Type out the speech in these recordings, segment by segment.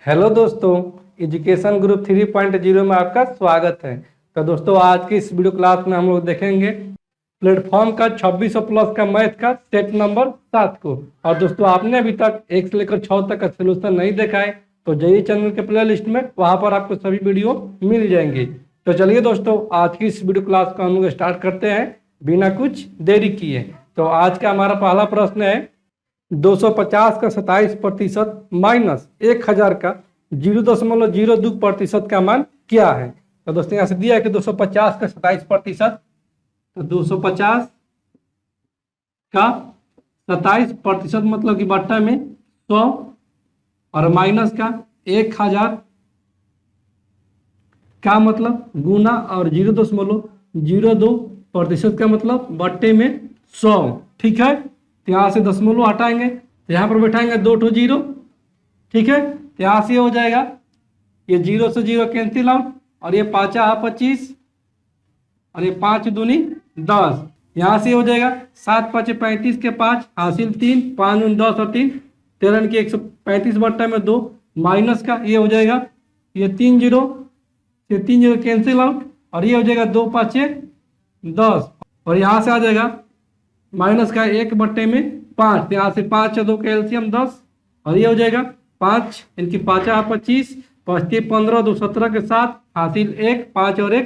Hello दोस्तों, education group 3.0 में आपका स्वागत है। तो दोस्तों, आज की इस वीडियो क्लास में हम लोग देखेंगे प्लेटफॉर्म का 2600 प्लस का मैथ का सेट नंबर 7 को। और दोस्तों, आपने अभी तक 1 से लेकर 6 तक का सोल्यूशन नहीं देखा है तो जाइए चैनल के प्ले लिस्ट में, वहां पर आपको सभी वीडियो मिल जाएंगे। तो चलिए दोस्तों, आज की इस वीडियो क्लास को हम लोग स्टार्ट करते हैं बिना कुछ देरी किए। तो आज का हमारा पहला प्रश्न है 250 का 27% माइनस 1000 का 0.02% का मान क्या है। तो दोस्तों, यहाँ से दिया है कि 250 का 27%, तो 250 का 27% मतलब कि बट्टा में 100 और माइनस का 1000 का मतलब गुना और 0.02% का मतलब बट्टे में 100। ठीक है, तो यहाँ से दशमलव हटाएंगे तो यहाँ पर बैठाएंगे 2 ठो 0। ठीक है, तो यहाँ से हो जाएगा ये 0 से 0 कैंसिल आउट और ये 5 25 और ये 5 दूनी 10। यहाँ से हो जाएगा 7 5 35 के 5 हासिल 3 5 10 और 3 13 की 135 बट्टा में 2 माइनस का ये हो जाएगा ये 3 0 से 3 0 कैंसिल आउट और ये हो जाएगा 2 5 10 और यहाँ से आ जाएगा माइनस का 1 बट्टे में 5। यहाँ से 5 2 का एलसीएम 10 और ये हो जाएगा 5 इनकी 5 25 5 15 2 17 के साथ हासिल 1 5 और 1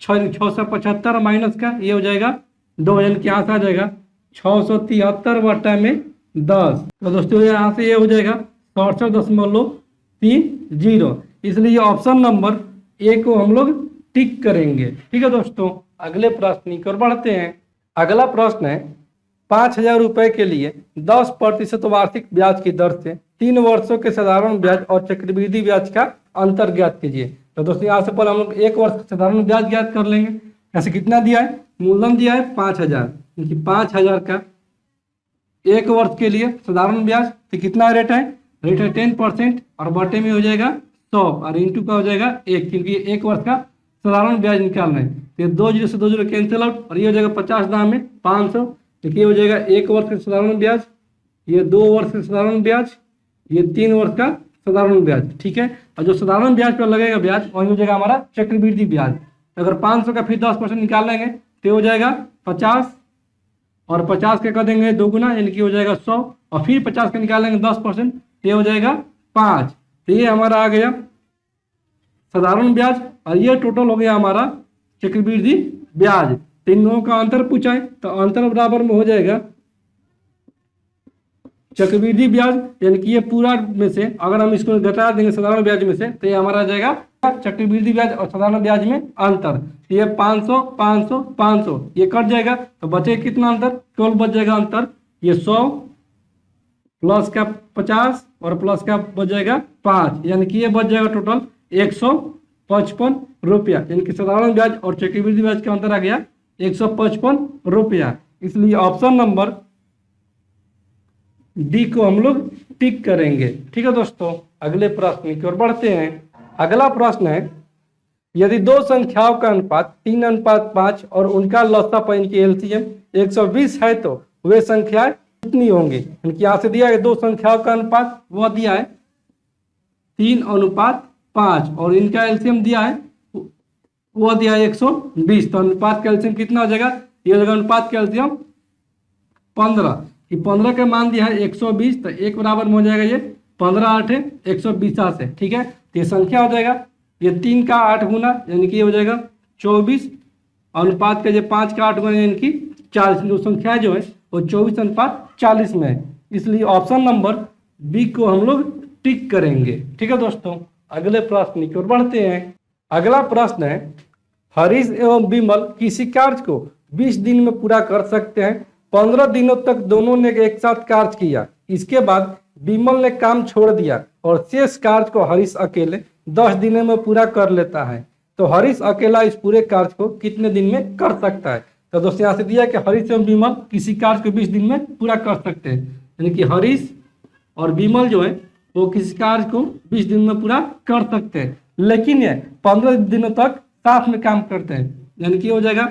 675 माइनस का ये हो जाएगा 2 इनके यहाँ से आ जाएगा 673 बट्टा में 10। तो दोस्तों, यहाँ से ये हो जाएगा 67.30। इसलिए ऑप्शन नंबर ए को हम लोग टिक करेंगे। ठीक है दोस्तों, अगले प्रश्न की ओर बढ़ते हैं। अगला प्रश्न है 5000 रुपए के लिए 10% वार्षिक ब्याज की दर से 3 वर्षों के साधारण ब्याज और चक्रवृद्धि ब्याज का अंतर ज्ञात कीजिए। तो दोस्तों, यहाँ से पहले हम लोग 1 वर्ष का साधारण ब्याज ज्ञात कर लेंगे। ऐसे कितना दिया है, मूलधन दिया है 5000, क्योंकि 5000 का 1 वर्ष के लिए साधारण ब्याज तो कितना रेट है 10% और बटे में हो जाएगा 100 और इंटू का हो जाएगा 1, क्योंकि 1 वर्ष का साधारण ब्याज निकालना है। तो 2 0 से 2 0 कैंसिल आउट और ये हो जाएगा 50 दाम में 500। देखिए हो जाएगा 1 वर्ष का साधारण ब्याज, ये 2 वर्ष का साधारण ब्याज, ये 3 वर्ष का साधारण ब्याज। ठीक है, और जो साधारण ब्याज पर लगेगा ब्याज वही हो जाएगा हमारा चक्रवृद्धि ब्याज। अगर 500 का फिर 10% निकालेंगे तो हो जाएगा 50 और 50 का कर देंगे 2 गुना यानी कि हो जाएगा 100 और फिर 50 का निकालेंगे 10% ये हो जाएगा 5। तो ये हमारा आ गया साधारण ब्याज और ये टोटल हो गया हमारा चक्रवृद्धि ब्याज। इन दोनों का अंतर पूछा है तो अंतर बराबर में हो जाएगा चक्रवृद्धि ब्याज, यानी कि ये पूरा में से अगर हम इसको घटा देंगे साधारण ब्याज में से तो ये हमारा आ जाएगा चक्रवृद्धि ब्याज और साधारण ब्याज में अंतर। ये 500 500 500 ये कट जाएगा तो बचेगा कितना अंतर, केवल बच जाएगा अंतर ये 100 प्लस का 50 और प्लस का बच जाएगा 5, यानी कि ये बच जाएगा टोटल 155 रुपया, यानी कि साधारण ब्याज और चक्रवृद्धि ब्याज का अंतर आ गया 155 रुपया। इसलिए ऑप्शन नंबर डी को हम लोग टिक करेंगे। ठीक है दोस्तों, अगले प्रश्न की ओर बढ़ते हैं। अगला प्रश्न है यदि 2 संख्याओं का अनुपात 3:5 और उनका लसाअ इनकी एलसीएम 120 है तो वे संख्याएं कितनी होंगी। इनकी यहाँ से दिया है 2 संख्याओं का अनुपात वह दिया है 3:5 और इनका एलसीएम दिया है वो दिया है 120। तो अनुपात का एलसीएम कितना हो जाएगा, ये जगह अनुपात का एलसीएम 15 कि 15 का मान दिया है 120 तो 1 बराबर में हो जाएगा ये 15 8 120 है। ठीक है, तो ये संख्या हो जाएगा ये 3 का 8 गुना यानी कि ये हो जाएगा 24 अनुपात का ये 5 का 8 गुना यानी कि 40। जो संख्या जो है वो 24:40 में है, इसलिए ऑप्शन नंबर बी को हम लोग टिक करेंगे। ठीक है दोस्तों, अगले प्रश्न की ओर बढ़ते हैं। अगला प्रश्न है हरीश एवं विमल किसी कार्य को 20 दिन में पूरा कर सकते हैं। 15 दिनों तक दोनों ने एक साथ कार्य किया, इसके बाद विमल ने काम छोड़ दिया और शेष कार्य को हरीश अकेले 10 दिनों में पूरा कर लेता है। तो हरीश अकेला इस पूरे कार्य को कितने दिन में कर सकता है। तो दोस्तों, यहाँ से दिया कि हरीश एवं विमल किसी कार्य को 20 दिन में पूरा कर सकते हैं, यानी कि हरीश और विमल जो है वो किसी कार्य को 20 दिन में पूरा कर सकते हैं, लेकिन ये 15 दिनों तक साथ में काम करते हैं, यानी कि हो जाएगा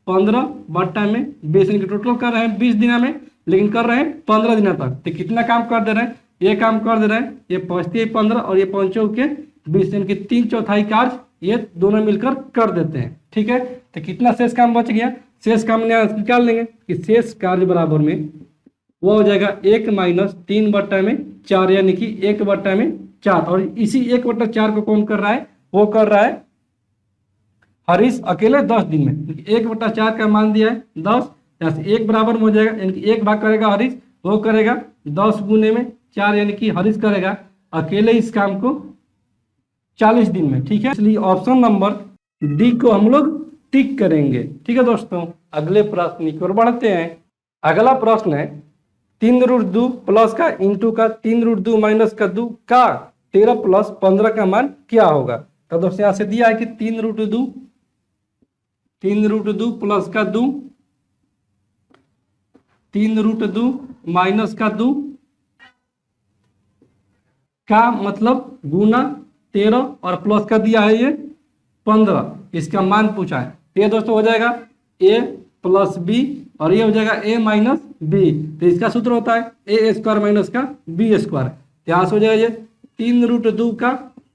15 बट्टा में 20 इनके टोटल कर रहे हैं 20 दिन में, लेकिन कर रहे हैं 15 दिनों तक। तो कितना काम कर दे रहे हैं ये काम कर दे रहे हैं, ये 5 15 और ये 5 के 20, यानी कि 3/4 कार्य ये दोनों मिलकर कर देते हैं। ठीक है, तो कितना शेष काम बच गया, शेष काम निकाल लेंगे कि शेष कार्य बराबर में वो हो जाएगा 1 - 3/4, यानी कि 1/4। और इसी 1/4 को कौन कर रहा है, वो कर रहा है हरीश अकेले 10 दिन में। 1/4 का मान दिया है 10, यहाँ से 1 बराबर में हो जाएगा, यानी कि 1 भाग करेगा हरीश, वो करेगा 10 गुने में 4, यानी कि हरीश करेगा अकेले इस काम को 40 दिन में। ठीक है, इसलिए ऑप्शन नंबर डी को हम लोग टिक करेंगे। ठीक है दोस्तों, अगले प्रश्न की ओर बढ़ते हैं। अगला प्रश्न है 3√2 प्लस का इंटू का 3√2 माइनस का 2 का 13 प्लस 15 का मान क्या होगा। तो दोस्तों यहाँ से दिया है कि 3√2 प्लस का 2, 3√2 माइनस का 2 का मतलब गुना 13 और प्लस का दिया है ये 15, इसका मान पूछा है। तो ये दोस्तों हो जाएगा a प्लस बी और ये हो जाएगा a माइनस बी। तो इसका सूत्र होता है a² माइनस का b²। यहाँ से हो जाएगा ये 3√2 का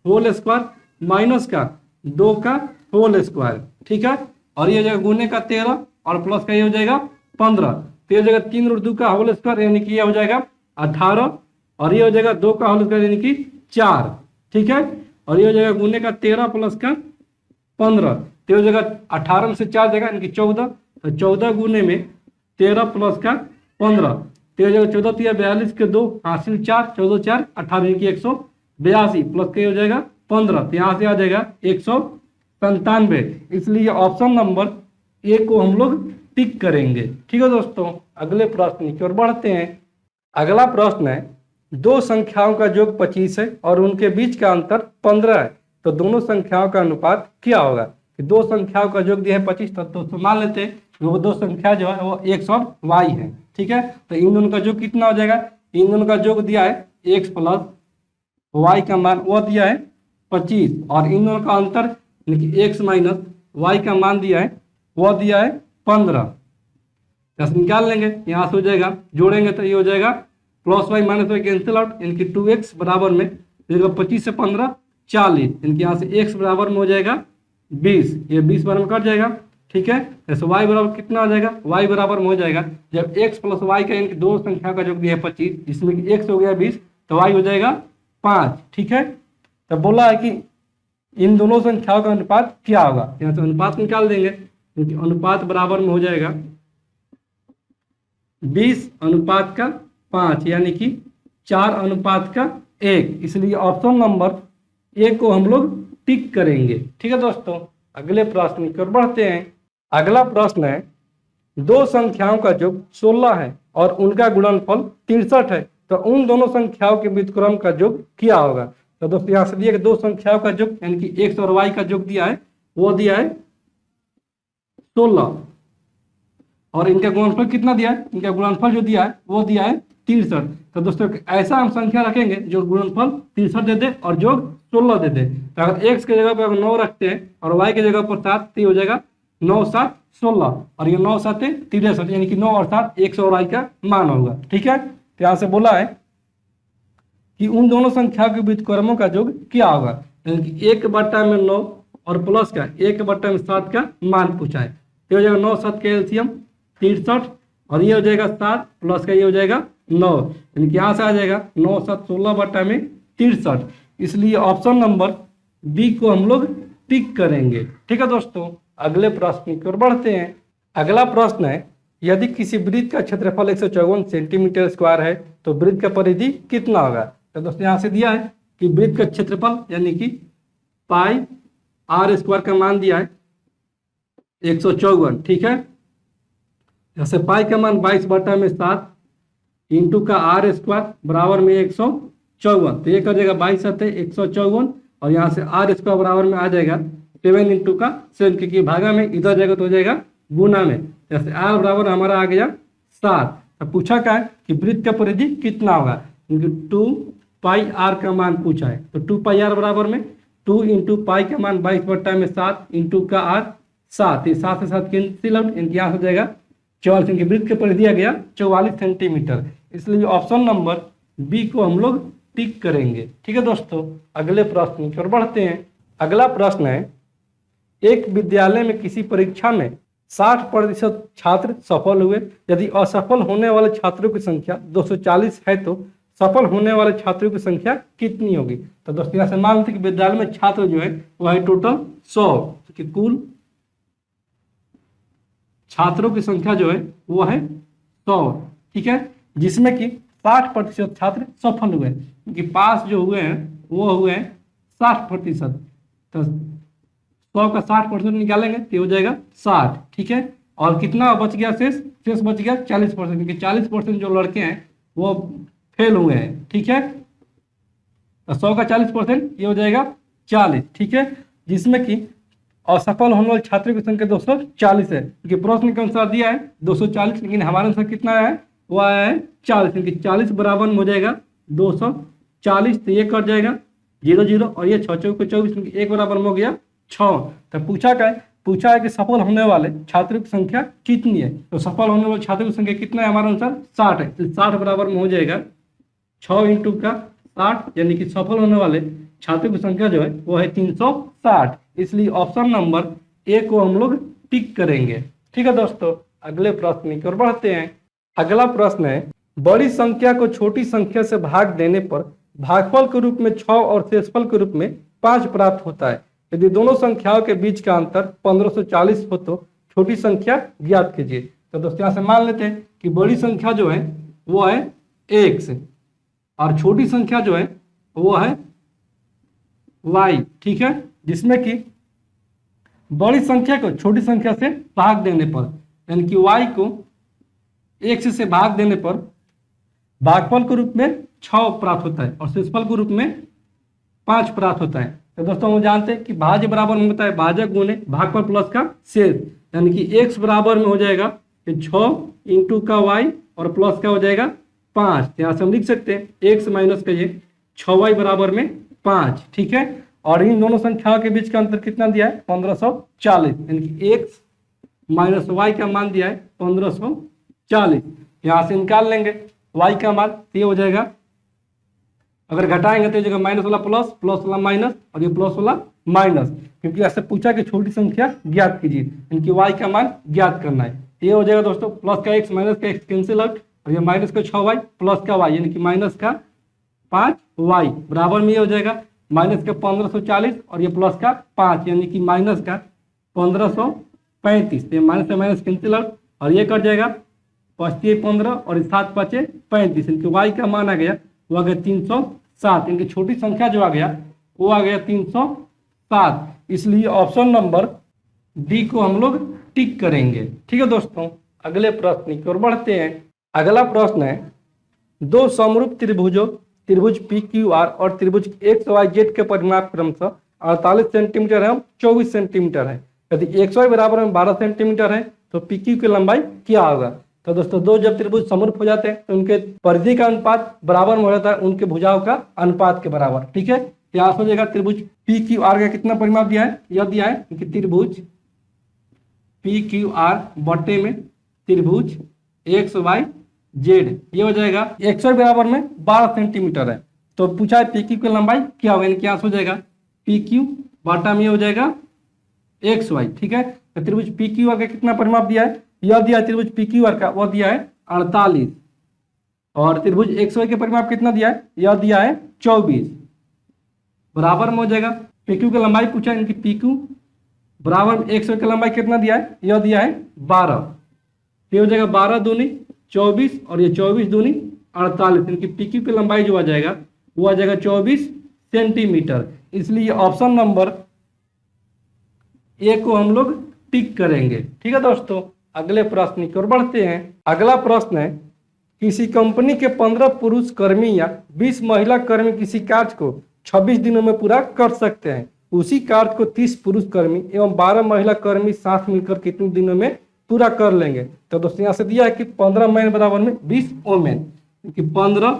होल स्क्वायर माइनस का 2 का होल स्क्वायर। ठीक है, और ये हो जाएगा गुने का 13 और प्लस का ये हो जाएगा 15। तो ये हो जाएगा 3√2 का होल स्क्वायर, यानी कि ये हो जाएगा 18 और ये हो जाएगा 2 का होल स्क्वायर, यानी कि 4। ठीक है, और ये हो जाएगा गुने का 13 प्लस का 15। तो हो जाएगा 18 में से 4 जाएगा, यानी कि 14। तो 14 गुने में 13 प्लस का 15, तो हो जाएगा 14 3 42 के 2 हासिल 4, 14 4 18, यानी कि 182 प्लस का हो जाएगा 15। तो यहाँ से आ जाएगा 197। इसलिए ऑप्शन नंबर ए को हम लोग टिक करेंगे। ठीक है दोस्तों, अगले प्रश्न की ओर बढ़ते हैं। अगला प्रश्न है दो संख्याओं का योग 25 है और उनके बीच का अंतर 15 है, तो दोनों संख्याओं का अनुपात क्या होगा। कि दो संख्याओं का योग दिया है 25, तो दोस्तों मान लेते हैं वो दो संख्या जो है वो x और y है। ठीक है, तो इन दोनों का योग कितना हो जाएगा, इन दोनों का योग दिया है x प्लस y का मान वो दिया है 25 और इन दोनों का अंतर x माइनस y का मान दिया है वो दिया है 15। 10 निकाल लेंगे, यहाँ से हो जाएगा जोड़ेंगे तो ये हो जाएगा plus y minus y cancel out, इनकी 2x बराबर में 25 से 15 40, इनके यहाँ से x बराबर में हो जाएगा 20, ये 20 बराबर कट जाएगा। ठीक है, जैसे y बराबर कितना आ जाएगा, y बराबर में हो जाएगा जब x प्लस y का इनकी दो संख्या का योग दिया है 25, जिसमें कि x हो गया 20 तो y हो जाएगा 5। ठीक है, तो बोला है कि इन दोनों संख्याओं का अनुपात क्या होगा। यहाँ से अनुपात निकाल देंगे, क्योंकि अनुपात बराबर में हो जाएगा 20:5, यानी कि 4:1। इसलिए ऑप्शन नंबर ए को हम लोग टिक करेंगे। ठीक है दोस्तों, अगले प्रश्न की ओर बढ़ते हैं। अगला प्रश्न है दो संख्याओं का योग 16 है और उनका गुणनफल 63 है, तो उन दोनों संख्याओं के व्युत्क्रम का योग क्या होगा। तो दोस्तों यहाँ से दिया कि दो संख्याओं का योग यानी कि x और y का योग दिया है वो दिया है 16 और इनका गुणनफल कितना दिया है, इनका गुणनफल जो दिया है वो दिया है 63। तो दोस्तों ऐसा हम संख्या रखेंगे जो गुणनफल 63 दे दे और योग 16 दे दे। तो अगर x के जगह पर अगर 9 रखते हैं और y के जगह पर 7, तो हो जाएगा 9 7 16 और ये 9 7 63, यानी कि 9 और 7 x और y का मान होगा। ठीक है, तो यहाँ से बोला है कि उन दोनों संख्या के व्युत्क्रमों का योग क्या होगा, यानी कि 1/9 और प्लस का 1/7 का मान पूछा है। तो हो जाएगा 9 7 का एलसीएम 63 और ये हो जाएगा 7 प्लस का ये हो जाएगा 9, यानी कि यहाँ से आ जाएगा 9 7 16/63। इसलिए ऑप्शन नंबर बी को हम लोग टिक करेंगे। ठीक है दोस्तों, अगले प्रश्न की ओर बढ़ते हैं। अगला प्रश्न है यदि किसी वृत्त का क्षेत्रफल 154 सेंटीमीटर स्क्वायर है तो वृत्त का परिधि कितना होगा। तो दोस्तों यहाँ से दिया है कि वृत्त का क्षेत्रफल यानी कि पाई आर स्क्वायर का मान दिया है 154। ठीक है, जैसे पाई का मान 22/7 इंटू का आर स्क्वायर बराबर में 154, तो ये कर जाएगा 22 7 154 और यहाँ से आर स्क्वायर बराबर में आ जाएगा 7 इंटू का 7, क्योंकि भागा में इधर जाएगा तो हो जाएगा गुना में। जैसे आर बराबर हमारा आ गया 7। तो पूछा क्या है कि वृत्त का परिधि कितना होगा, क्योंकि 2 पाई आर का मान पूछा है। तो 2 पाई आर बराबर में 2 इंटू पाई का मान 22/7 इंटू का आर 7, ये 7 से 7 कैंसिल आउट, इनके यहाँ हो जाएगा 44, इनके वृत्त का परिधि आ गया 44 सेंटीमीटर। इसलिए ऑप्शन नंबर बी को हम लोग टिक करेंगे। ठीक है दोस्तों, अगले प्रश्न की ओर बढ़ते हैं। अगला प्रश्न है, एक विद्यालय में किसी परीक्षा में 60% छात्र सफल हुए, यदि असफल होने वाले छात्रों की संख्या 240 है तो सफल होने वाले छात्रों की संख्या कितनी होगी। तो दोस्तों यहाँ से मान लेते कि विद्यालय में छात्र जो है वह है टोटल 100, कि कुल छात्रों की संख्या जो है वो है 100। ठीक है, जिसमें कि 60% छात्र सफल हुए, क्योंकि पास जो हुए हैं वो हुए हैं 60%। तो 100 का 60% निकालेंगे तो हो जाएगा 60। ठीक है, और कितना बच गया शेष बच गया 40%, क्योंकि 40% जो लड़के हैं वो फेल हुए हैं। ठीक है, तो 100 का 40% ये हो जाएगा 40। ठीक है, जिसमें कि असफल होने वाले छात्रों की संख्या 240 है, क्योंकि प्रश्न के अनुसार दिया है 240, लेकिन हमारे अनुसार कितना आया है, वो आया है 40, क्योंकि 40 बराबर में हो जाएगा 240, तो ये कट जाएगा 0 0 और ये 6 चौके 24, क्योंकि एक बराबर में हो गया 6। तो पूछा है कि सफल होने वाले छात्रों की संख्या कितनी है। तो सफल होने वाले छात्रों की संख्या कितना है हमारे अनुसार 60 है, तो 60 बराबर में हो जाएगा 6 इंटू का 60, यानी कि सफल होने वाले छात्रों की संख्या जो है वो है 360। इसलिए ऑप्शन नंबर ए को हम लोग टिक करेंगे। ठीक है दोस्तों, अगले प्रश्न की ओर बढ़ते हैं। अगला प्रश्न है, बड़ी संख्या को छोटी संख्या से भाग देने पर भागफल के रूप में 6 और शेषफल के रूप में 5 प्राप्त होता है। यदि दोनों संख्याओं के बीच का अंतर 1540 हो तो छोटी संख्या ज्ञात कीजिए। तो दोस्तों यहाँ से मान लेते हैं कि बड़ी संख्या जो है वो है x और छोटी संख्या जो है वो है y। ठीक है, जिसमें कि बड़ी संख्या को छोटी संख्या से भाग देने पर, यानी कि y को x से भाग देने पर भागफल के रूप में 6 प्राप्त होता है और शेषफल के रूप में 5 प्राप्त होता है। तो दोस्तों हम जानते हैं कि भाज्य बराबर में होता है भाजक गुणे भागफल प्लस का शेष, यानी कि x बराबर में हो जाएगा कि 6 इंटू का y और प्लस का हो जाएगा 5। यहाँ से हम लिख सकते हैं x माइनस का ये 6y बराबर में 5। ठीक है, और इन दोनों संख्याओं के बीच का अंतर कितना दिया है 1540, यानी कि x माइनस y का मान दिया है 1540। यहाँ से निकाल लेंगे y का मान, तो ये हो जाएगा, अगर घटाएंगे तो ये जगह माइनस वाला प्लस, प्लस वाला माइनस और ये प्लस वाला माइनस, क्योंकि ऐसे पूछा कि छोटी संख्या ज्ञात कीजिए, इनकी y का मान ज्ञात करना है। ये हो जाएगा दोस्तों प्लस का x माइनस का x कैंसिल आउट और ये माइनस का 6y प्लस का y, यानी कि माइनस का 5y बराबर में ये हो जाएगा माइनस का 1540 और ये प्लस का 5, यानी कि माइनस का 1535। ये माइनस से माइनस कैंसिल आउट और ये कट जाएगा 15 और 7 5 35, इनके y का मान आ गया वो आ गया 307। इनकी छोटी संख्या जो आ गया वो आ गया 307। इसलिए ऑप्शन नंबर डी को हम लोग टिक करेंगे। ठीक है दोस्तों, अगले प्रश्न की ओर बढ़ते हैं। अगला प्रश्न है, दो समरूप त्रिभुजों त्रिभुज पी क्यू आर और त्रिभुज एक्स वाई जेड के परिमाप क्रमशः 48 सेंटीमीटर है और 24 सेंटीमीटर है। यदि एक्स वाई बराबर में 12 सेंटीमीटर है तो पी क्यू की लंबाई क्या होगा। तो दोस्तों दो जब त्रिभुज समरूप हो जाते हैं तो उनके परिधि का अनुपात बराबर में हो जाता है उनके भुजाओं का अनुपात के बराबर। ठीक है, यहाँ हो जाएगा त्रिभुज पी क्यू आर का कितना परिमाप दिया है, यह दिया है कि त्रिभुज पी क्यू आर बटे में त्रिभुज एक्स वाई जेड, ये हो जाएगा एक्स वाई बराबर में 12 सेंटीमीटर है। तो पूछा है पी क्यू की लंबाई क्या होगा, यानी क्या हो जाएगा पी क्यू बटा में हो जाएगा एक्स वाई। ठीक है, तो त्रिभुज पी क्यू आर का कितना परिमाप दिया है, यह दिया है त्रिभुज पी क्यू आर का, वह दिया है 48 और त्रिभुज एक्स वाई के परिमाप कितना दिया है, यह दिया है 24 बराबर में हो जाएगा। पी क्यू की लंबाई पूछा है, इनकी पी क्यू बराबर में एक्स वाई की लंबाई कितना दिया है, यह दिया है 12, ये हो जाएगा 12 दूनी 24 और ये 24 दूनी 48, इनकी पी क्यू की लंबाई जो आ जाएगा वो आ जाएगा 24 सेंटीमीटर। इसलिए ऑप्शन नंबर ए को हम लोग टिक करेंगे। ठीक है दोस्तों, अगले प्रश्न की ओर बढ़ते हैं। अगला प्रश्न है, किसी कंपनी के 15 पुरुष कर्मी या 20 महिला कर्मी किसी कार्य को 26 दिनों में पूरा कर सकते हैं, उसी कार्य को 30 पुरुष कर्मी एवं 12 महिला कर्मी साथ मिलकर कितने दिनों में पूरा कर लेंगे। तो दोस्तों यहाँ से दिया है कि 15 मैन बराबर में 20 ओमेन, क्योंकि 15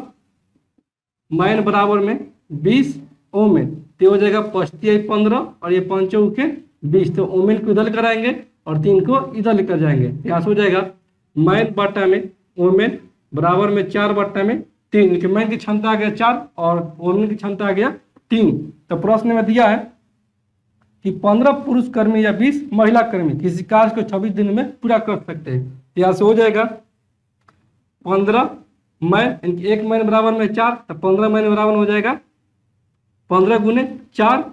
मैन बराबर में 20 ओमेन, तो हो जाएगा 15 और ये 5 के 20, तो ओमेन को इधर लेकर आएंगे और 3 को इधर लेकर जाएंगे। यहाँ से हो जाएगा मैन बट्टा में ओमेन बराबर में 4 बट्टा में 3, इनके मैन की क्षमता आ गया 4 और वोमेन की क्षमता आ गया 3। तो प्रश्न में दिया है कि 15 पुरुष कर्मी या 20 महिला कर्मी किसी कार्य को 26 दिन में पूरा कर सकते हैं। यहाँ से हो जाएगा 15 मैन, एक मैन बराबर में 4, तो 15 मैन बराबर हो जाएगा 15 गुने 4,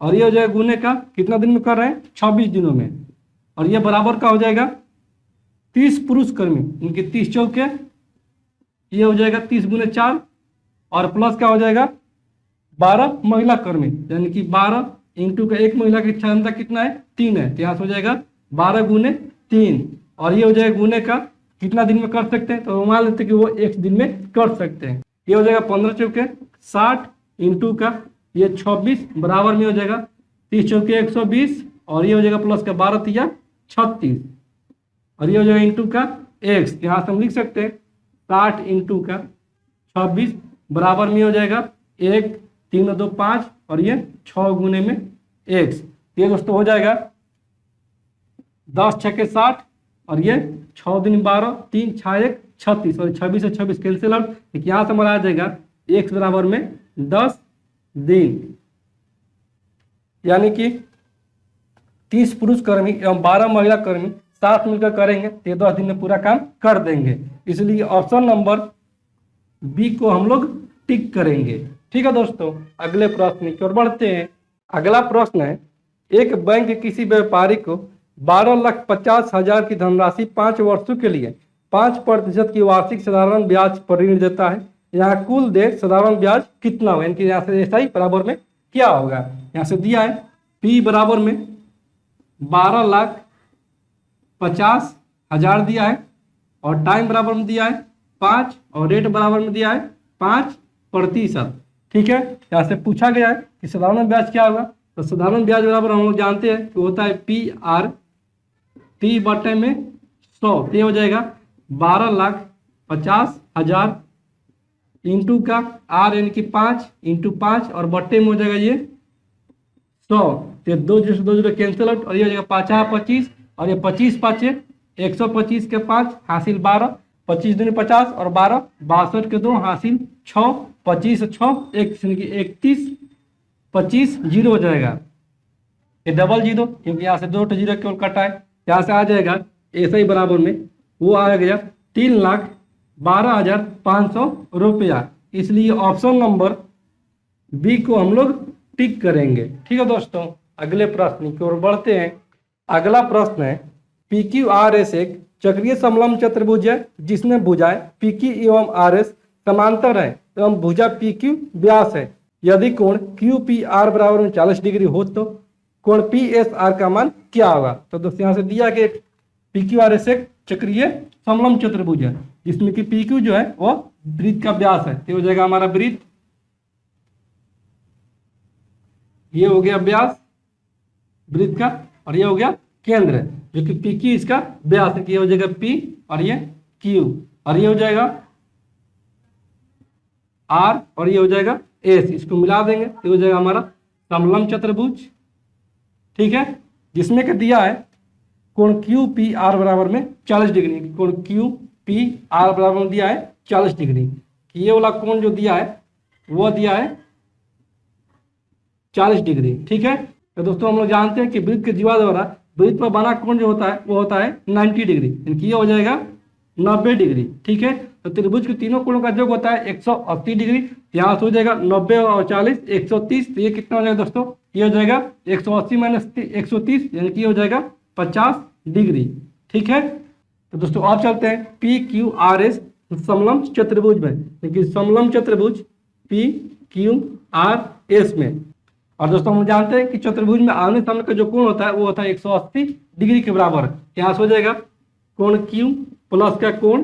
और ये हो जाएगा गुने का कितना दिन में कर रहे हैं 26 दिनों में, और ये बराबर का हो जाएगा 30 पुरुष कर्मी, इनके 30 चौके, ये हो जाएगा 30 गुने 4, और प्लस का हो जाएगा 12 महिला कर्मी, यानी कि 12 इंटू का एक महिला की क्षमता कितना है 3 है, तो यहाँ से हो जाएगा 12 गुने 3, और ये हो जाएगा गुने का कितना दिन में कर सकते हैं, तो मान लेते हैं कि वो एक दिन में कर सकते हैं। ये हो जाएगा 15 चौके 60 इंटू का ये 26 बराबर में हो जाएगा 30 चौके 120, और ये हो जाएगा प्लस का 12 तिया 36, और ये हो जाएगा इंटू का x, यहाँ से हम लिख सकते हैं 60 इंटू का 26 बराबर में हो जाएगा 1 3 2 5, और ये 6 गुने में x। ये दोस्तों हो जाएगा 10 छके 60, और ये 6 दिन 12 3 6 1 36, और 26 से 26 कैंसिल आउट, यहाँ से हमारा आ जाएगा x बराबर में 10 दिन, यानी कि 30 पुरुष कर्मी एवं 12 महिला कर्मी साथ मिलकर करेंगे तो ये 10 दिन में पूरा काम कर देंगे। इसलिए ऑप्शन नंबर बी को हम लोग टिक करेंगे। ठीक है दोस्तों, अगले प्रश्न की ओर बढ़ते हैं। अगला प्रश्न है, एक बैंक किसी व्यापारी को 12,50,000 की धनराशि 5 वर्षों के लिए 5% की वार्षिक साधारण ब्याज पर ऋण देता है। यहाँ कुल देय साधारण ब्याज कितना होगा, इनकी यहाँ से ऐसा ही बराबर में क्या होगा। यहाँ से दिया है पी बराबर में 12,50,000 दिया है, और टाइम बराबर में दिया है 5, और रेट बराबर में दिया है 5%। ठीक है, यहाँ से पूछा गया है कि साधारण ब्याज क्या होगा, तो साधारण ब्याज बराबर हम लोग जानते हैं कि होता है P बटे में 100, ये हो जाएगा 12,50,000 इंटू का R यानी कि 5 इंटू 5, और बट्टे में हो जाएगा ये 100, तो 2 0 कैंसिल आउट, और ये हो जाएगा 5 25, और ये 25 5 125 के 5 हासिल 12, 25 दूनी 50, और 12 62 के 2 हासिल 6, 25 6 31, 25 0 हो जाएगा, ये डबल 0 क्योंकि यहाँ से 2 0 केवल कटा है, यहाँ से आ जाएगा ऐसे ही बराबर में वो आ गया 3,12,500 रुपया। इसलिए ऑप्शन नंबर बी को हम लोग टिक करेंगे। ठीक है दोस्तों, अगले प्रश्न की ओर बढ़ते हैं। अगला प्रश्न है, PQRS एक चक्रीय समलंब चतुर्भुज है जिसमें भुजाएं PQ एवं RS समांतर है एवं भुजा PQ व्यास है। यदि कोण QPR बराबर में 40 डिग्री हो तो कोण PSR का मान क्या होगा। तो दोस्तों यहाँ से दिया कि PQRS एक चक्रीय समलंब चतुर्भुज है जिसमें कि PQ जो है वो वृत्त का व्यास है, तो हो जाएगा हमारा वृत्त, ये हो गया व्यास वृत्त का, और ये हो गया केंद्र जो कि PQ इसका व्यास है, ये हो जाएगा P और ये Q, और ये हो जाएगा R और ये हो जाएगा S, इसको मिला देंगे तो हो जाएगा हमारा समलंब चतुर्भुज। ठीक है, जिसमें कि दिया है कोण QPR बराबर में 40 डिग्री, कोण QPR बराबर में दिया है 40 डिग्री, ये वाला कोण जो दिया है वो दिया है 40 डिग्री। ठीक है, तो दोस्तों हम लोग जानते हैं कि वृत्त के जीवा द्वारा वृत्त पर बना कोण जो होता है वो होता है 90 डिग्री, इनकी ये हो जाएगा 90 डिग्री। ठीक है, तो त्रिभुज के तीनों कोणों का योग होता है 180 डिग्री, यहाँ से हो जाएगा 90 और 40 130, तो ये कितना हो जाएगा दोस्तों, ये हो जाएगा 180 माइनस 130 यानी कि हो जाएगा 50 डिग्री। ठीक है, तो दोस्तों आप चलते हैं PQRS समलंब चतुर्भुज में, क्योंकि समलंब चतुर्भुज PQRS में, और दोस्तों हम जानते हैं कि चतुर्भुज में आमने सामने का जो कोण होता है वो होता है 180 डिग्री के बराबर। यहाँ से हो जाएगा कोण Q प्लस का कोण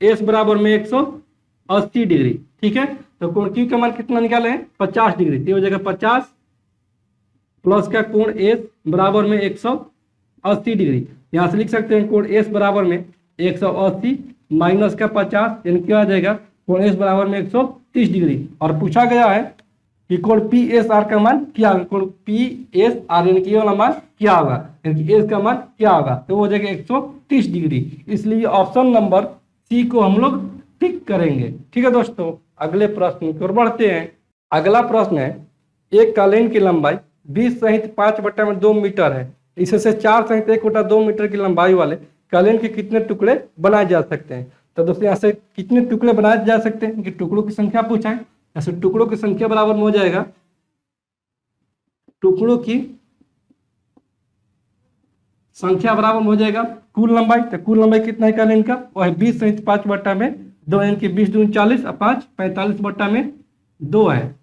S बराबर में 180 डिग्री। ठीक है, तो कोण Q का मान कितना निकाले हैं 50 डिग्री, तो हो जाएगा 50 प्लस का कोण S बराबर में 180 डिग्री। यहाँ से लिख सकते हैं कोण S बराबर में 180 माइनस का 50 यानी क्या आ जाएगा कोण S बराबर में 130 डिग्री, और पूछा गया है कि कोण PSR का मान क्या होगा, कोण PSR यानी कि ये वाला मान क्या होगा, यानी कि S का मान क्या होगा, तो वो हो जाएगा 130 डिग्री। इसलिए ऑप्शन नंबर सी को हम लोग टिक करेंगे। ठीक है दोस्तों, अगले प्रश्न की ओर बढ़ते हैं। अगला प्रश्न है, एक कालीन की लंबाई 20 सहित 5/2 मीटर है। इसे से 4 सहित 1/2 मीटर की लंबाई वाले कालीन के कितने टुकड़े बनाए जा सकते हैं। तो दोस्तों यहाँ से कितने टुकड़े बनाए जा सकते हैं कि टुकड़ों की संख्या पूछा है। ऐसे टुकड़ों की संख्या बराबर में हो जाएगा टुकड़ों की संख्या बराबर हो जाएगा कुल लंबाई। तो कुल लंबाई कितना है कालीन का, वो है 20 सहित 5/2 यानी कि 20 दूनी 40 और 5 45/2 है।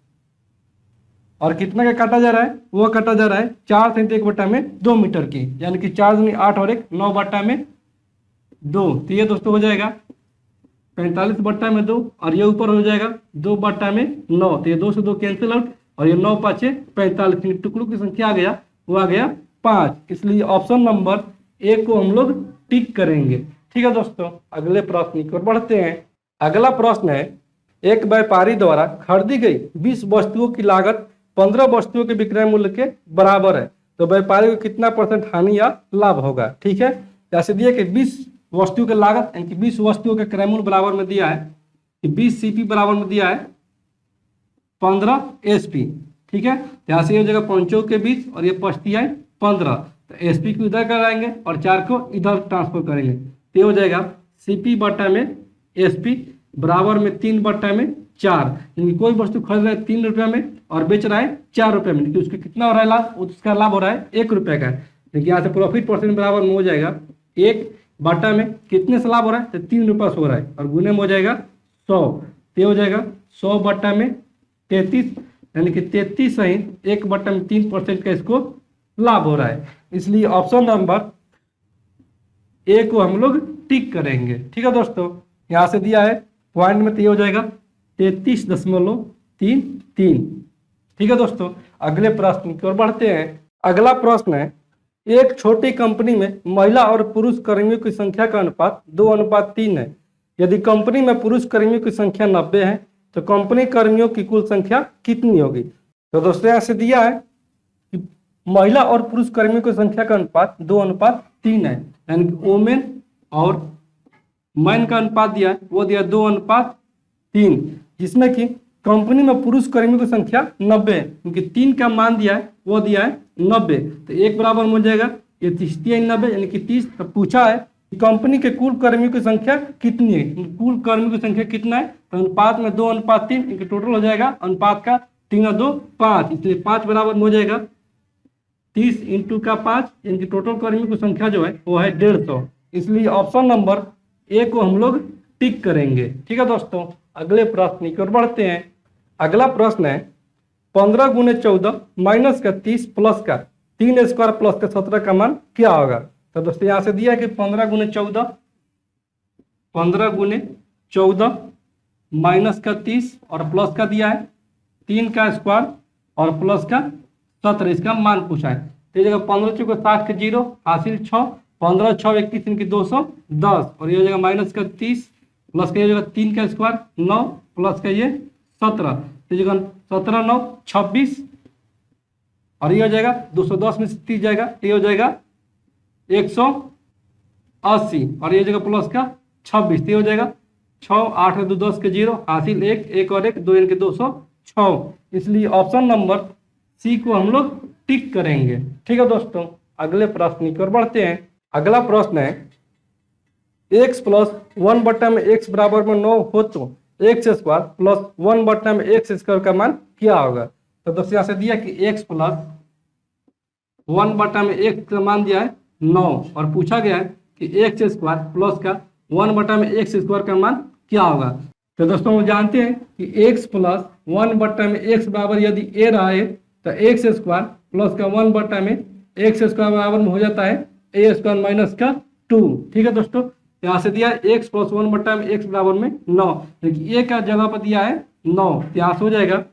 और कितना का काटा जा रहा है, वो काटा जा रहा है 4 सहित 1/2 मीटर की, यानी कि 4 दूनी 8 और 1 9/2। तो ये दोस्तों हो जाएगा 45/2 और ये ऊपर हो जाएगा 2/9। तो ये 2 से 2 कैंसिल आउट और ये 9 5 45। टुकड़ों की संख्या आ गया, वो आ गया 5। इसलिए ऑप्शन नंबर ए को हम लोग टिक करेंगे। ठीक है दोस्तों, अगले प्रश्न की ओर बढ़ते हैं। अगला प्रश्न है, एक व्यापारी द्वारा खरीदी गई 20 वस्तुओं की लागत 15 वस्तुओं के विक्रय मूल्य के बराबर है। तो व्यापारी को कितना % हानि या लाभ होगा। ठीक है, जैसे दिया कि 20 वस्तुओं की लागत यानी कि 20 वस्तुओं के क्रय मूल्य बराबर में दिया है कि 20 CP बराबर में दिया है 15 SP। ठीक है, यहाँ से ये जगह 5 के 20 और ये पचती है 15। तो SP को इधर कराएंगे और 4 को इधर ट्रांसफर करेंगे। तो ये हो जाएगा CP बटा में SP बराबर में 3/4। यानी कोई वस्तु खरीद रहा है 3 रुपये में और बेच रहा है 4 रुपये में, तो उसका कितना हो रहा है लाभ, उसका लाभ हो रहा है 1 रुपये का। लेकिन यहाँ से प्रॉफिट % बराबर में हो जाएगा 1 बटा में कितने से लाभ हो रहा है, तो 3 रुपये से हो रहा है और गुने में हो जाएगा 100। तो हो जाएगा 100 बटा में 33 यानी कि 33 सहित 1/3% का इसको लाभ हो रहा है। इसलिए ऑप्शन नंबर ए को हम लोग टिक करेंगे। ठीक है दोस्तों, यहाँ से दिया है पॉइंट में, तो ये हो जाएगा 33.33। ठीक है दोस्तों, अगले प्रश्न की ओर बढ़ते हैं। अगला प्रश्न है, एक छोटी कंपनी में महिला और पुरुष कर्मियों की संख्या का अनुपात 2:3 है। यदि कंपनी में पुरुष कर्मियों की संख्या 90 है तो कंपनी कर्मियों की कुल संख्या कितनी होगी। तो दोस्तों यहाँ से दिया है कि महिला और पुरुष कर्मियों की संख्या का अनुपात 2:3 है, यानी कि वोमेन और मैन का अनुपात दिया है, वो दिया 2:3, जिसमें कि कंपनी में पुरुष कर्मियों की संख्या 90 है, क्योंकि 3 का मान दिया है, वो दिया है 90। तो 1 बराबर हो जाएगा ये 90 यानी कि 30। तो पूछा है कि कंपनी के कुल कर्मियों की संख्या कितनी है, कुल कर्मियों की संख्या कितना है, तो अनुपात में 2:3, इनके टोटल हो जाएगा अनुपात का 3 और 2 5, इसलिए 5 बराबर हो जाएगा 30 × 5, इनकी टोटल कर्मियों की संख्या जो है वो है 150। इसलिए ऑप्शन नंबर ए को हम लोग टिक करेंगे। ठीक है दोस्तों, अगले प्रश्न की ओर बढ़ते हैं। अगला प्रश्न है, 15 × 14 माइनस का 30 प्लस का 3 स्क्वायर प्लस का 17 का मान क्या होगा। तो दोस्तों यहाँ से दिया है कि 15 × 14 माइनस का 30 और प्लस का दिया है 3 का स्क्वायर और प्लस का 17, इसका मान पूछा है। तो ये जगह 15 × 60 के 0 हासिल 6, 15 6 21 इनकी 210 और ये हो जाएगा माइनस का 30 प्लस का ये जगह 3 का स्क्वायर 9 प्लस का ये 17, तो जगह 17 9 26 और ये हो जाएगा 210 में से 30 जाएगा, ये हो जाएगा 180 और ये जगह प्लस का 26, तो ये हो जाएगा 6 8 2 10 के 0 हासिल 1 1 और 1 2 इनके 206। इसलिए ऑप्शन नंबर सी को हम लोग टिक करेंगे। ठीक है दोस्तों, अगले प्रश्न की ओर बढ़ते हैं। अगला प्रश्न है, x प्लस 1/x बराबर में 9 हो तो x square plus 1/x square का मान क्या होगा। तो दोस्तों यहाँ से दिया कि x प्लस 1/x का मान दिया है 9 और पूछा गया है कि x स्क्वायर प्लस का 1/x स्क्वायर का मान क्या होगा। तो दोस्तों हम जानते हैं कि x प्लस 1/x बराबर यदि a रहा है तो x स्क्वायर प्लस का 1/x स्क्वायर बराबर में हो जाता है a स्क्वायर माइनस का 2। ठीक है दोस्तों, यहाँ से दिया है x प्लस 1/x बराबर में 9, लेकिन a का जगह पर दिया है 9, यहाँ से हो जाएगा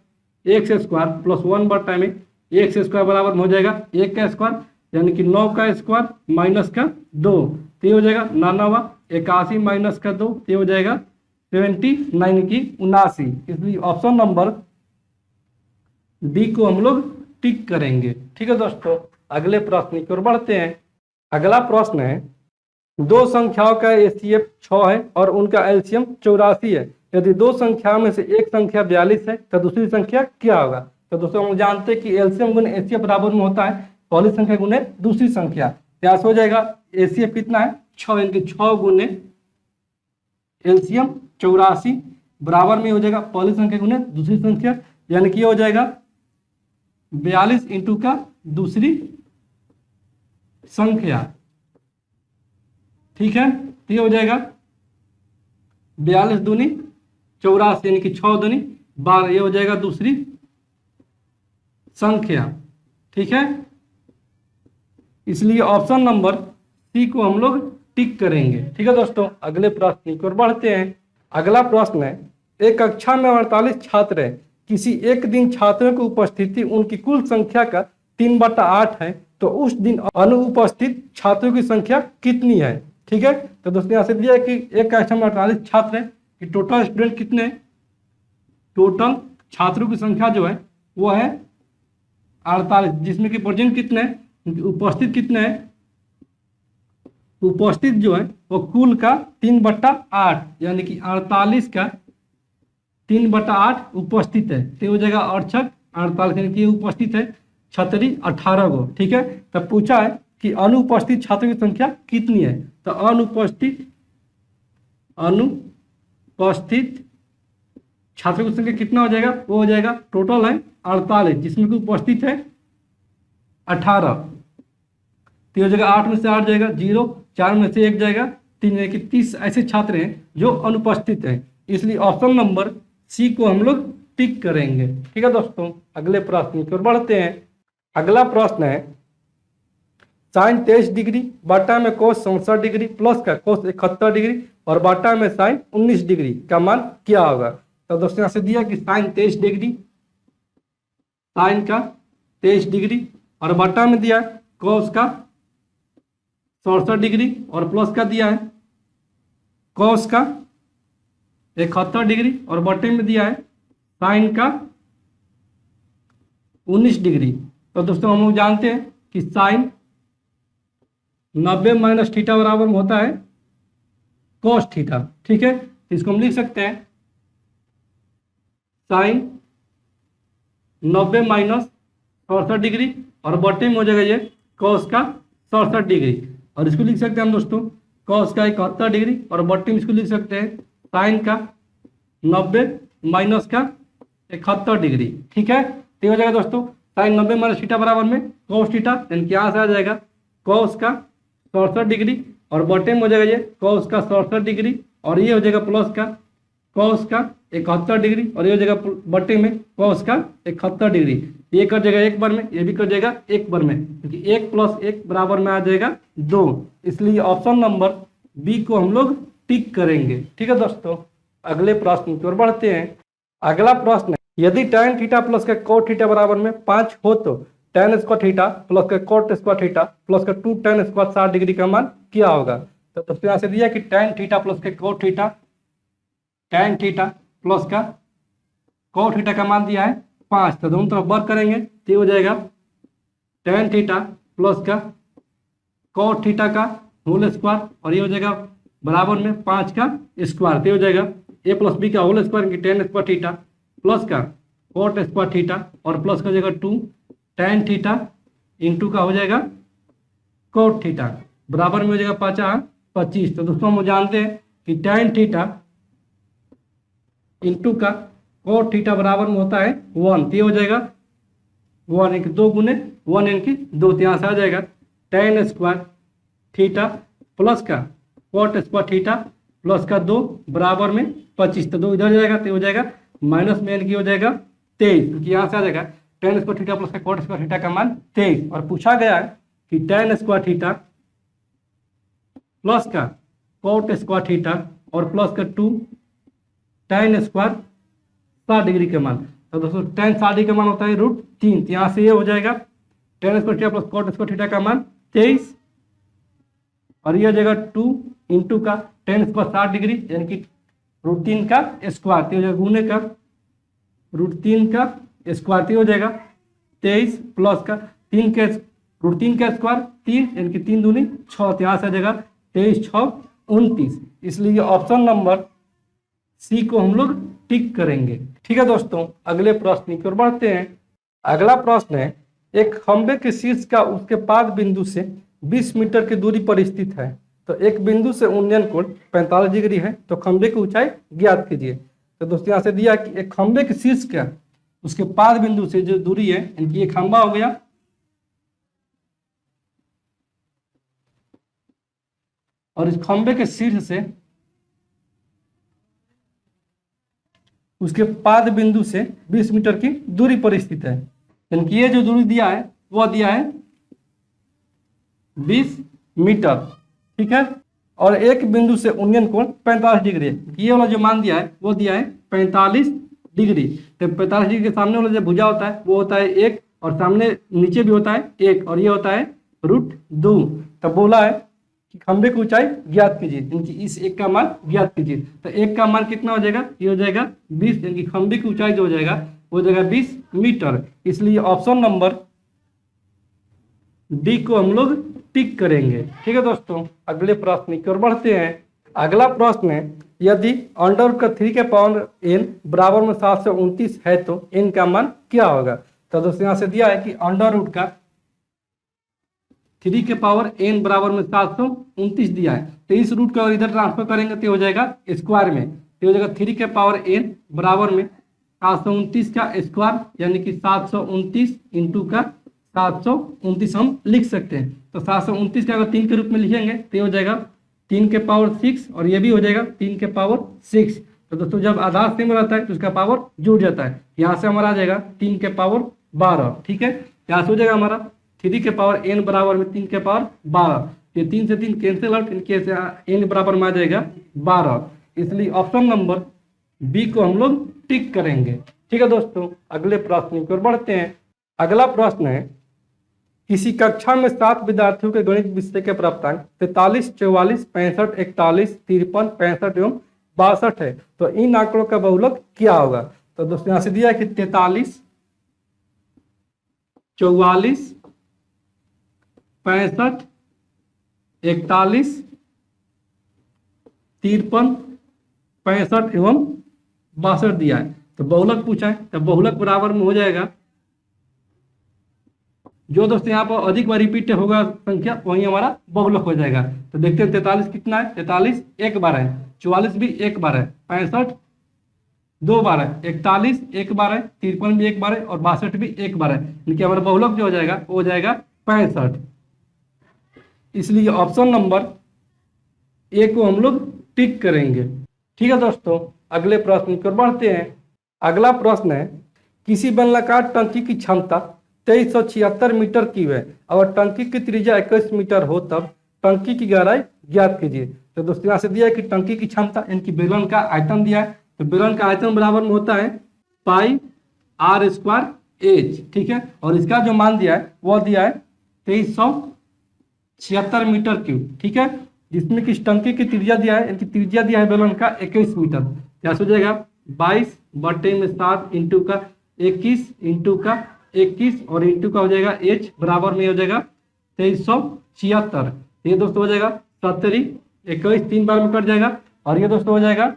x square plus 1/x square बराबर में हो जाएगा 1 का स्क्वायर यानी कि 9 का स्क्वायर माइनस का 2, तो ये हो जाएगा 99 81 माइनस का 2, तो ये हो जाएगा 79 की 79। इसलिए ऑप्शन नंबर डी को हम लोग टिक करेंगे। ठीक है दोस्तों, अगले प्रश्न की ओर बढ़ते हैं। अगला प्रश्न है, दो संख्याओं का एचसीएफ 6 है और उनका एलसीएम 84 है। यदि दो संख्याओं में से एक संख्या 42 है तो दूसरी संख्या क्या होगा? तो दोस्तों हम जानते हैं कि एलसीएम गुने एचसीएफ बराबर में होता है पहली संख्या गुने दूसरी संख्या। क्या हो जाएगा? एचसीएफ कितना है? 6, यानी कि 6 गुने एलसीएम 84 बराबर में हो जाएगा पहली संख्या गुने दूसरी संख्या, यानी कि हो जाएगा 42 इंटू का दूसरी संख्या। ठीक है, तो ये हो जाएगा 42 दूनी 84, यानी कि 6 दूनी 12, ये हो जाएगा दूसरी संख्या। ठीक है, इसलिए ऑप्शन नंबर सी को हम लोग टिक करेंगे। ठीक है दोस्तों, अगले प्रश्न की ओर बढ़ते हैं। अगला प्रश्न है, एक कक्षा में 48 छात्र हैं, किसी एक दिन छात्रों की उपस्थिति उनकी कुल संख्या का 3/8 है, तो उस दिन अनुपस्थित छात्रों की संख्या कितनी है? ठीक है, तो दोस्तों यहाँ से दिया है कि एक कक्षा में 48 छात्र हैं, कि टोटल स्टूडेंट कितने हैं? टोटल छात्रों की संख्या जो है वो है 48, जिसमें कि प्रेजेंट कितने हैं, उपस्थित कितने हैं? उपस्थित जो है वो कुल का 3/8, यानी कि 48 का 3/8 उपस्थित है, तो हो जाएगा 48, यानी कि उपस्थित है 36 18 गो। ठीक है, तब पूछा है कि अनुपस्थित छात्रों की संख्या कितनी है? तो अनुपस्थित छात्रों की संख्या कितना हो जाएगा? वो हो जाएगा टोटल है 48, जिसमें कि उपस्थित है 18, तो हो जाएगा 8 में से 8 जाएगा 0, 4 में से 1 जाएगा 3, यानी कि 30 ऐसे छात्र हैं जो अनुपस्थित हैं। इसलिए ऑप्शन नंबर सी को हम लोग टिक करेंगे। ठीक है दोस्तों, अगले प्रश्न की ओर बढ़ते हैं। अगला प्रश्न है, साइन 23 डिग्री बटा में कोस 67 डिग्री प्लस का कोस 71 डिग्री और बटा में साइन 19 डिग्री का मान क्या होगा? तो दोस्तों यहाँ से दिया कि साइन 23 डिग्री, साइन का 23 डिग्री और बटा में दिया है कोस का 67 डिग्री और प्लस का दिया है कोस का 71 डिग्री और बटे में दिया है साइन का 19 डिग्री। तो दोस्तों हम लोग जानते हैं कि साइन 90 माइनस थीटा बराबर में होता है कोस थीटा। ठीक है, इसको हम लिख सकते हैं साइन 90 माइनस 67 डिग्री और बटे में हो जाएगा ये कोस का 67 डिग्री, और इसको लिख सकते हैं हम दोस्तों कोस का 71 डिग्री और बटे में इसको लिख सकते हैं साइन का 90 माइनस का 71 डिग्री। ठीक है, तो हो जाएगा दोस्तों साइन 90 माइनस थीटा बराबर में कोस थीटा, यानी कि यहाँ से आ जाएगा कोस का 67 डिग्री और बटे में हो जाएगा ये कोस का 67 डिग्री और ये हो जाएगा प्लस का कोस का 71 डिग्री और ये हो जाएगा बटे में कोस का 71 डिग्री। ये कर जाएगा एक बार में, ये भी कर जाएगा एक बार में, क्योंकि 1 + 1 बराबर में आ जाएगा 2। इसलिए ऑप्शन नंबर बी को हम लोग टिक करेंगे। ठीक है दोस्तों, अगले प्रश्न की ओर बढ़ते हैं। अगला प्रश्न है, यदि tan थीटा प्लस का cot थीटा बराबर में 5 हो तो tan स्क्वायर थीटा प्लस का cot स्क्वायर थीटा प्लस का 2 tan स्क्वायर 60 डिग्री का मान क्या होगा? तो दोस्तों यहाँ से दिया कि tan थीटा प्लस का cot theta, tan theta plus का cot थीटा का मान दिया है 5, तो दोनों तरफ वर्क करेंगे तो हो जाएगा tan थीटा प्लस का cot थीटा का होल स्क्वायर और ये हो जाएगा बराबर में 5 का स्क्वायर, तो हो जाएगा a + b का होल स्क्वायर की tan स्क्वायर थीटा प्लस का cot स्क्वायर थीटा और प्लस का हो जाएगा 2 tan थीटा इंटू का हो जाएगा cot थीटा बराबर में हो जाएगा 5 25। तो दोस्तों हम जानते हैं कि tan थीटा इंटू का cot थीटा बराबर में होता है 1, तो ये हो जाएगा 1 यानी 2 गुने 1 यानी कि 2, तो यहाँ से आ जाएगा tan स्क्वायर थीटा प्लस का cot स्क्वायर थीटा प्लस का 2 बराबर में 25, तो 2 इधर जाएगा तो हो जाएगा माइनस में यानी कि हो जाएगा 23, क्योंकि यहाँ से आ जाएगा tan स्क्वायर थीटा प्लस का cot स्क्वायर थीटा का मान 23 और पूछा गया है कि tan स्क्वायर थीटा प्लस का cot स्क्वायर थीटा और प्लस का 2 tan स्क्वायर 60 डिग्री का मान। तो दोस्तों tan 60 डिग्री का मान होता है √3, तो यहाँ से ये हो जाएगा tan square theta plus cot square theta का मान 23 और ये हो जाएगा 2 इंटू का tan स्क्वायर 60 डिग्री यानी कि √3 का स्क्वायर, तो हो जाएगा गुने का √3 का स्क्वायर, तो हो जाएगा 23 प्लस का 3 का √3 का स्क्वायर 3 यानी कि 3 दूनी 6, तो यहाँ से आ जाएगा 23 6 29, इसलिए ऑप्शन नंबर सी को हम लोग टिक करेंगे। ठीक है दोस्तों, अगले प्रश्न की ओर बढ़ते हैं। अगला प्रश्न है, एक खंबे के शीर्ष का उसके पाद बिंदु से 20 मीटर की दूरी पर स्थित है, तो एक बिंदु से उन्नयन कोण 45 डिग्री है, तो खंबे की ऊंचाई ज्ञात कीजिए। तो दोस्तों यहाँ से दिया कि एक खंबे के शीर्ष का उसके पाद बिंदु से जो दूरी है, इनकी ये खंबा हो गया, और इस खंबे के शीर्ष से उसके पाद बिंदु से 20 मीटर की दूरी पर स्थित है। इनकी ये जो दूरी दिया है वह दिया है 20 मीटर। ठीक है, और एक बिंदु से उन्नयन कोण 45 डिग्री है। ये वाला जो मान दिया है वो दिया है 45 डिग्री। तो 45 डिग्री के सामने वाला जो भुजा होता है वो होता है 1, और सामने नीचे भी होता है 1, और ये होता है √2। तब बोला है कि खंबे की ऊंचाई ज्ञात कीजिए, इनकी इस एक का मान ज्ञात कीजिए। तो एक का मान कितना हो जाएगा, ये हो जाएगा 20, इनकी खंबे की ऊंचाई जो हो जाएगा वो हो जाएगा 20 मीटर। इसलिए ऑप्शन नंबर डी को हम लोग टिक करेंगे। ठीक है दोस्तों, अगले प्रश्न की ओर बढ़ते हैं। अगला प्रश्न है, यदि अंडर का 3 के पावर n बराबर में 729 है तो n का मान क्या होगा। तो दोस्तों यहाँ से दिया है कि अंडर रूट का 3 के पावर n बराबर में 729 दिया है, तो इस रूट को अगर इधर ट्रांसफर करेंगे तो हो जाएगा स्क्वायर में, तो हो जाएगा 3 के पावर n बराबर में 729 का स्क्वायर, यानी कि 729 इंटू का 729 हम लिख सकते हैं। तो 729 का अगर 3 के रूप में लिखेंगे तो ये हो जाएगा 3 के पावर 6, और ये भी हो जाएगा 3 के पावर 6। तो दोस्तों जब आधार सेम रहता है तो उसका पावर जुड़ जाता है। यहाँ से हमारा आ जाएगा 3 के पावर 12। ठीक है, यहाँ से हो जाएगा हमारा 3 के पावर n बराबर में 3 के पावर 12। ये 3 से 3 कैंसिल आउट, इनके से n बराबर में आ जाएगा 12। इसलिए ऑप्शन नंबर बी को हम लोग टिक करेंगे। ठीक है दोस्तों, अगले प्रश्न की ओर बढ़ते हैं। अगला प्रश्न है, किसी कक्षा में 7 विद्यार्थियों के गणित विषय के प्राप्तांक 43, 44, 65, 41, 53, 65 एवं 62 है, तो इन आंकड़ों का बहुलक क्या होगा। तो दोस्तों यहाँ से दिया है कि 43, 44, 65, 41, 53, 65 एवं 62 दिया है। तो बहुलक पूछा है, तो बहुलक बराबर में हो जाएगा, जो दोस्तों यहाँ पर अधिक बार रिपीट होगा संख्या वही हमारा बहुलक हो जाएगा। तो देखते हैं 43 कितना है, 43 एक बार है, 44 भी एक बार है, 65 2 बार है, 41 एक बार है, 53 भी एक बार है, और 62 भी एक बार है। इनके हमारा बहुलक जो हो जाएगा वो हो जाएगा 65। इसलिए ऑप्शन नंबर ए को हम लोग टिक करेंगे। ठीक है दोस्तों, अगले प्रश्न की ओर बढ़ते हैं। अगला प्रश्न है, किसी बेलनाकार टंकी की क्षमता 2376 मीटर क्यूब है, अगर टंकी की त्रिज्या 21 मीटर हो तब टंकी की गहराई ज्ञात कीजिए। तो दोस्तों यहाँ से दिया है कि टंकी की क्षमता, इनकी बेलन का आयतन दिया है, तो बेलन का आयतन बराबर में होता है पाई r² H। ठीक है, और इसका जो मान दिया है वह दिया है 2376 मीटर क्यूब। ठीक है, जिसमें कि टंकी की त्रिज्या दिया है, इनकी त्रिज्या दिया है बेलन का 21 मीटर। यहाँ से हो जाएगा 22/7 इंटू का 21 इंटू का 21 और इंटू का हो जाएगा h बराबर में हो जाएगा 2376। ये दोस्तों हो जाएगा 70, 21 3 बार में कट जाएगा, और ये दोस्तों हो जाएगा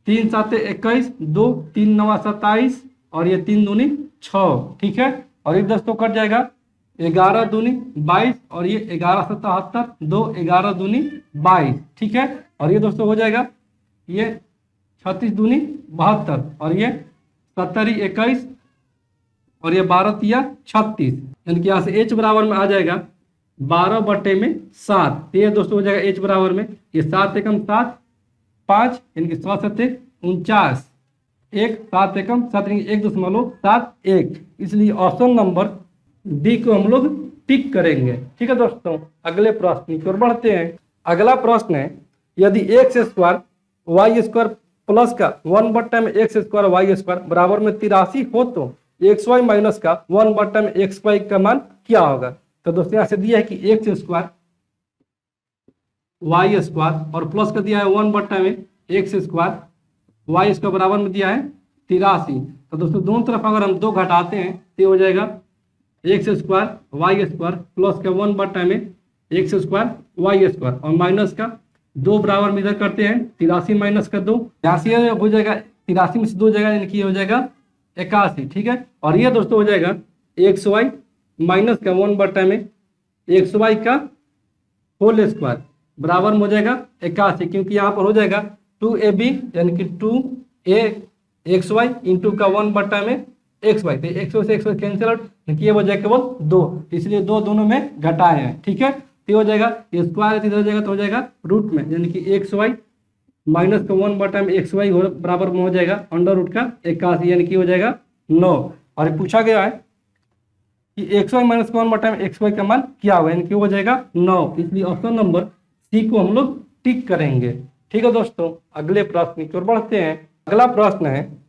3 7 21, 2 3 9 27, और ये 3 दूनी 6। ठीक है, और ये दोस्तों कट जाएगा 11 दूनी 22, और ये 11 77, 2 11 दूनी 22। ठीक है, और ये दोस्तों हो जाएगा ये 36 दूनी 72, और ये 70 21, और ये 12 तिया 36। यानी कि यहाँ से h बराबर में आ जाएगा 12/7। ये दोस्तों हो जाएगा h बराबर में, ये 7 एकम 7 5, यानी कि 100 7 49, 1 7 एकम 7 1.71। इसलिए ऑप्शन नंबर डी को हम लोग टिक करेंगे। ठीक है दोस्तों, अगले प्रश्न की ओर बढ़ते हैं। अगला प्रश्न है, यदि x² y² प्लस का 1/x² y² बराबर में 83 हो तो xy माइनस का 1/xy का मान क्या होगा। तो दोस्तों यहाँ से दिया है कि x² y² और प्लस का दिया है 1/x² y² बराबर में दिया है 83। तो दोस्तों दोनों तरफ अगर हम 2 घटाते हैं तो हो जाएगा x² y² प्लस का एक्स स्क्वायर वाई स्क्वायर, और माइनस का 2 बराबर में इधर करते हैं 83 माइनस का 2, यहाँ से हो जाएगा 83 में से 2 जाएगा, यानी कि हो जाएगा 81, ठीक है। और ये दोस्तों हो जाएगा एक्स वाई माइनस का 1 में एक्स वाई का होल स्क्वायर बराबर में हो जाएगा 81, क्योंकि यहाँ पर हो जाएगा 2ab यानी कि 2a एक्स वाई इंटू का 1 में एक्स वाई, तो एक्स वाई से एक्स वाई कैंसिल आउट, ये हो जाएगा केवल 2, इसलिए 2 दोनों में घटाए हैं, ठीक है। तो हो जाएगा ये स्क्वायर इधर हो जाएगा तो हो जाएगा रूट में, यानी कि एक्स वाई माइनस का 1 में एक्स वाई बराबर में हो जाएगा अंडर रूट का 81, यानी कि हो जाएगा 9। और पूछा गया है कि एक्स वाई माइनस का 1 में एक्स वाई का मान क्या होगा, यानी कि हो जाएगा 9, इसलिए ऑप्शन नंबर सी को हम लोग टिक करेंगे, ठीक है दोस्तों। अगले प्रश्न की ओर बढ़ते हैं। अगला प्रश्न है,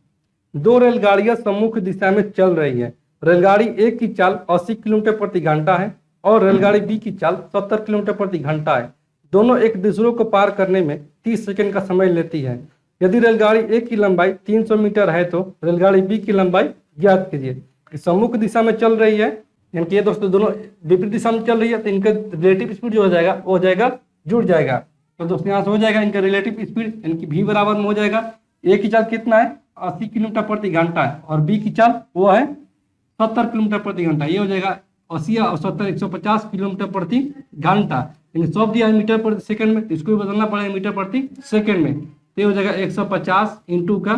2 रेलगाड़ियां सम्मुख दिशा में चल रही है। रेलगाड़ी ए की चाल 80 किलोमीटर प्रति घंटा है और रेलगाड़ी बी की चाल 70 किलोमीटर प्रति घंटा है। दोनों एक दूसरे को पार करने में 30 सेकंड का समय लेती है। यदि रेलगाड़ी ए की लंबाई 300 मीटर है तो रेलगाड़ी बी की लंबाई ज्ञात कीजिए। सम्मुख दिशा में चल रही है, यानी कि ये दोस्तों दोनों विपरीत दिशा में चल रही है, तो इनका रिलेटिव स्पीड जो हो जाएगा वो हो जाएगा जुड़ जाएगा। तो दोस्तों यहाँ से हो जाएगा इनका रिलेटिव स्पीड, यानी कि v बराबर में हो जाएगा ए की चाल कितना है 80 किलोमीटर प्रति घंटा है और बी की चाल वो है 70 किलोमीटर प्रति घंटा, ये हो जाएगा 80 और 70 150 किलोमीटर प्रति घंटा, यानी सब दिया है मीटर प्रति सेकंड में, तो इसको भी बदलना पड़ेगा मीटर प्रति सेकंड में। तो ये हो जाएगा 150 इंटू का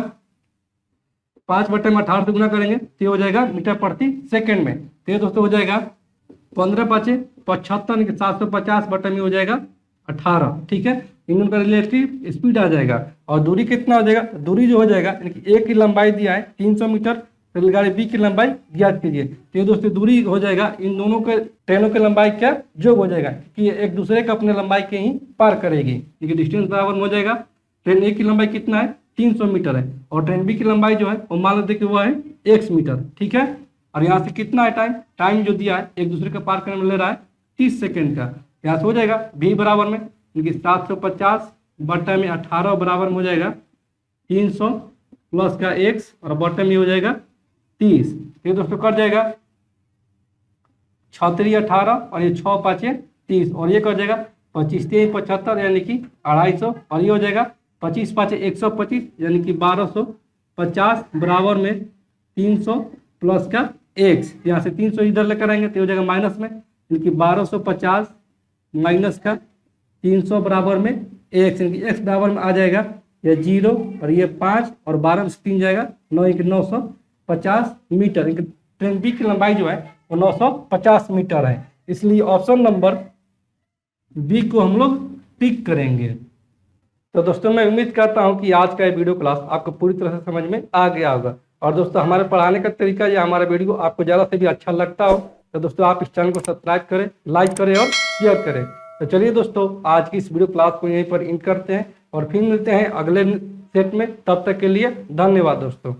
5/18 से गुना करेंगे तो ये हो जाएगा मीटर प्रति सेकंड में। तो ये दोस्तों हो जाएगा 15 5 75 750 में हो जाएगा 18, ठीक है। इन का रिलेटिव स्पीड आ जाएगा और दूरी कितना हो जाएगा, दूरी जो हो जाएगा यानी कि ए की लंबाई दिया है 300 मीटर, रेलगाड़ी बी की लंबाई ज्ञात कीजिए। तो ये दोस्तों दूरी हो जाएगा इन दोनों के ट्रेनों की लंबाई क्या जोग हो जाएगा, कि एक दूसरे का अपने लंबाई के ही पार करेगी, क्योंकि डिस्टेंस बराबर हो जाएगा। ट्रेन ए की लंबाई कितना है 300 मीटर है और ट्रेन बी की लंबाई जो है वो मान लेते कि वो है 1 मीटर, ठीक है। और यहाँ से कितना है टाइम जो दिया है एक दूसरे का पार करने में ले रहा है 30 सेकेंड का। यहाँ से हो जाएगा v बराबर में क्योंकि 750/18 बराबर में हो जाएगा 300 प्लस का x और बॉटम में हो जाएगा 30। ये दोस्तों कट जाएगा 6 3 18 और ये 6 5 30 और ये कट जाएगा 25 3 75 यानी कि 250 और ये हो जाएगा 25 5 125 यानी कि 1250 बराबर में 300 प्लस का x। यहाँ से 300 इधर लेकर आएंगे तो हो जाएगा माइनस में, यानी कि 1250 माइनस का 300 बराबर में x, यानी कि x बराबर में आ जाएगा ये 0 और ये 5 और 12 में से 3 जाएगा 9 यानी कि 950 मीटर। ट्रेन बी की लंबाई जो है वो 950 मीटर है, इसलिए ऑप्शन नंबर बी को हम लोग टिक करेंगे। तो दोस्तों मैं उम्मीद करता हूं कि आज का ये वीडियो क्लास आपको पूरी तरह से समझ में आ गया होगा। और दोस्तों हमारे पढ़ाने का तरीका या हमारा वीडियो आपको ज़्यादा से भी अच्छा लगता हो तो दोस्तों आप इस चैनल को सब्सक्राइब करें, लाइक करें और शेयर करें। तो चलिए दोस्तों आज की इस वीडियो क्लास को यहीं पर एंड करते हैं और फिर मिलते हैं अगले सेट में। तब तक के लिए धन्यवाद दोस्तों।